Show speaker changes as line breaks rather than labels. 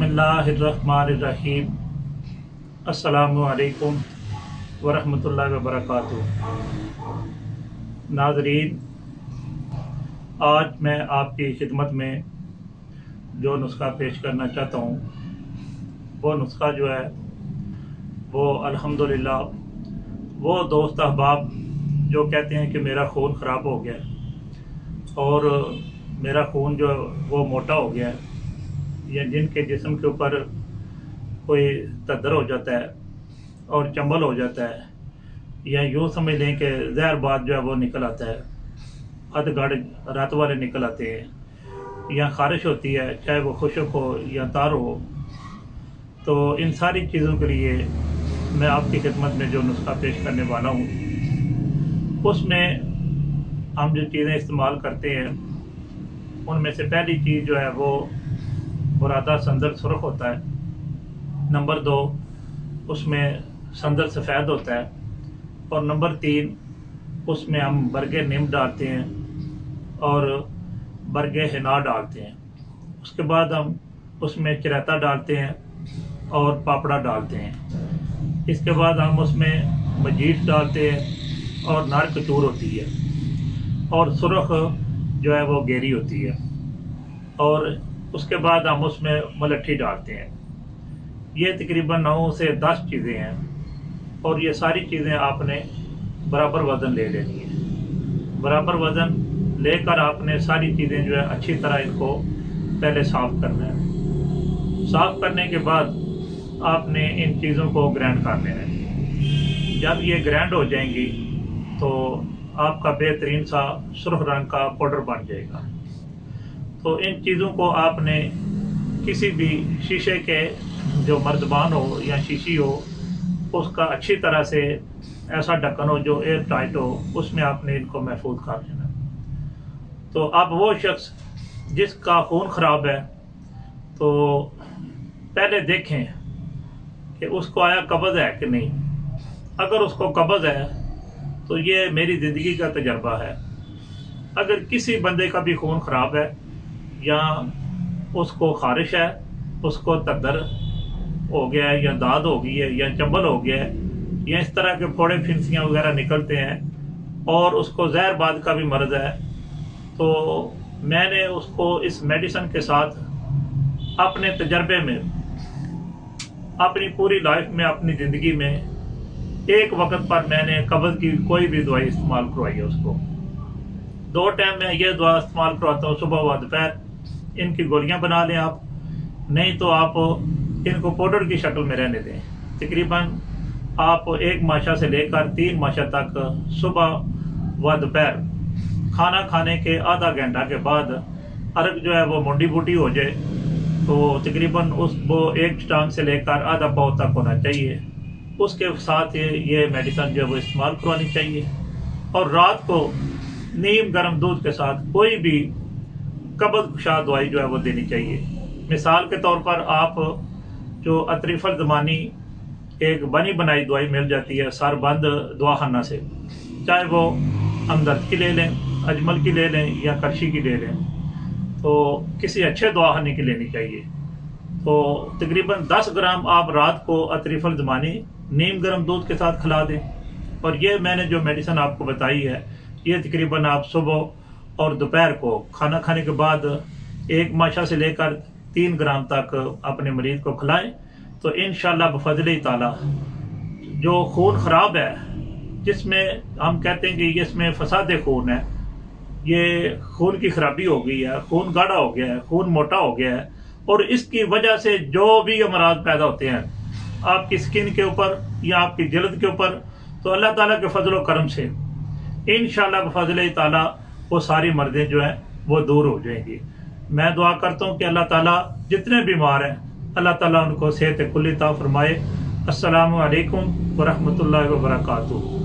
बिस्मिल्लाहिर्रहमानिर्रहीम। अस्सलामु अलैकुम वरहमतुल्लाहि वबरकातुहू। नाज़रीन, आज मैं आपकी खिदमत में जो नुस्खा पेश करना चाहता हूँ वो नुस्खा जो है वो अल्हम्दुलिल्लाह वो दोस्त अहबाब जो कहते हैं कि मेरा खून ख़राब हो गया और मेरा खून जो वो मोटा हो गया है, या जिनके जिस्म के ऊपर कोई तदर हो जाता है और चंबल हो जाता है, या यूँ समझ लें कि जहर बात जो है वो निकल आता है, अधगढ़ रात वाले निकल आते हैं, या खारिश होती है, चाहे वो खुशक हो या तार हो, तो इन सारी चीज़ों के लिए मैं आपकी खिदमत में जो नुस्खा पेश करने वाला हूँ उसमें हम जो चीज़ें इस्तेमाल करते हैं उनमें से पहली चीज़ जो है वो बुरादा संदर सुरख होता है। नंबर 2 उसमें संदर सफ़ेद होता है, और नंबर 3 उसमें हम बरगे नीम डालते हैं और बरगे हिना डालते हैं। उसके बाद हम उसमें चिराता डालते हैं और पापड़ा डालते हैं। इसके बाद हम उसमें मजीठ डालते हैं और नार कचूर होती है, और सुरख जो है वो गेरी होती है, और उसके बाद हम उसमें मलट्ठी डालते हैं। ये तकरीबन 9 से 10 चीज़ें हैं, और ये सारी चीज़ें आपने बराबर वज़न ले लेनी है। बराबर वज़न लेकर आपने सारी चीज़ें जो है अच्छी तरह इनको पहले साफ़ करना है। साफ़ करने के बाद आपने इन चीज़ों को ग्राइंड कर लेना है। जब ये ग्राइंड हो जाएंगी तो आपका बेहतरीन सा सुर्ख रंग का पाउडर बन जाएगा। तो इन चीज़ों को आपने किसी भी शीशे के जो मर्दबान हो या शीशी हो उसका अच्छी तरह से ऐसा ढक्कन हो जो एयर टाइट हो, उसमें आपने इनको महफूज कर लेना। तो अब वो शख्स जिसका खून ख़राब है तो पहले देखें कि उसको आया कब्ज़ है कि नहीं। अगर उसको कब्ज़ है तो ये मेरी ज़िंदगी का तजर्बा है। अगर किसी बंदे का भी खून ख़राब है या उसको खारिश है, उसको तदर हो गया है या दाद हो गई है या चंबल हो गया है या इस तरह के फोड़े फिंसियाँ वगैरह निकलते हैं और उसको जहर बाद का भी मर्ज़ है, तो मैंने उसको इस मेडिसिन के साथ अपने तजर्बे में अपनी पूरी लाइफ में अपनी ज़िंदगी में एक वक्त पर मैंने कब्ज़ की कोई भी दवाई इस्तेमाल करवाई है। उसको 2 टाइम में ये दवा इस्तेमाल करवाता हूँ, सुबह व दोपहर। इनकी गोलियां बना लें आप, नहीं तो आप इनको पाउडर की शक्ल में रहने दें। तकरीबन आप 1 माशा से लेकर 3 माशा तक सुबह व दोपहर खाना खाने के आधा घंटा के बाद अर्क जो है वो मुंडी बूटी हो जाए तो तकरीबन वो 1 टांग से लेकर आधा पाव तक होना चाहिए। उसके साथ ये मेडिसिन जो है वो इस्तेमाल करवानी चाहिए, और रात को नीम गर्म दूध के साथ कोई भी कब्ज़ कुशा दवाई जो है वो देनी चाहिए। मिसाल के तौर पर आप जो अतरीफल ज़मानी एक बनी बनाई दवाई मिल जाती है सरबंद दवाखाना से, चाहे वो हमदर्द की ले लें, अजमल की ले लें या करशी की ले लें, तो किसी अच्छे दवाखाने की लेनी चाहिए। तो तकरीबन 10 ग्राम आप रात को अतरीफल ज़मानी नीम गर्म दूध के साथ खिला दें। और ये मैंने जो मेडिसिन आपको बताई है ये तकरीबन आप सुबह और दोपहर को खाना खाने के बाद 1 माशा से लेकर 3 ग्राम तक अपने मरीज को खिलाएं, तो इंशाअल्लाह बफज़ल ताला जो खून ख़राब है, जिसमें हम कहते हैं कि इसमें फसाद खून है, ये खून की खराबी हो गई है, खून गाढ़ा हो गया है, खून मोटा हो गया है, और इसकी वजह से जो भी अमराज पैदा होते हैं आपकी स्किन के ऊपर या आपकी जल्द के ऊपर, तो अल्लाह ताला के फजल व करम से इंशाअल्लाह बफज़ल ताला वो सारी मर्ज़ें जो हैं वो दूर हो जाएंगी। मैं दुआ करता हूँ कि अल्लाह ताला जितने बीमार हैं अल्लाह ताला उनको सेहत खुली अता फरमाए। अस्सलामु अलैकुम व रहमतुल्लाहि व बरकातुहू।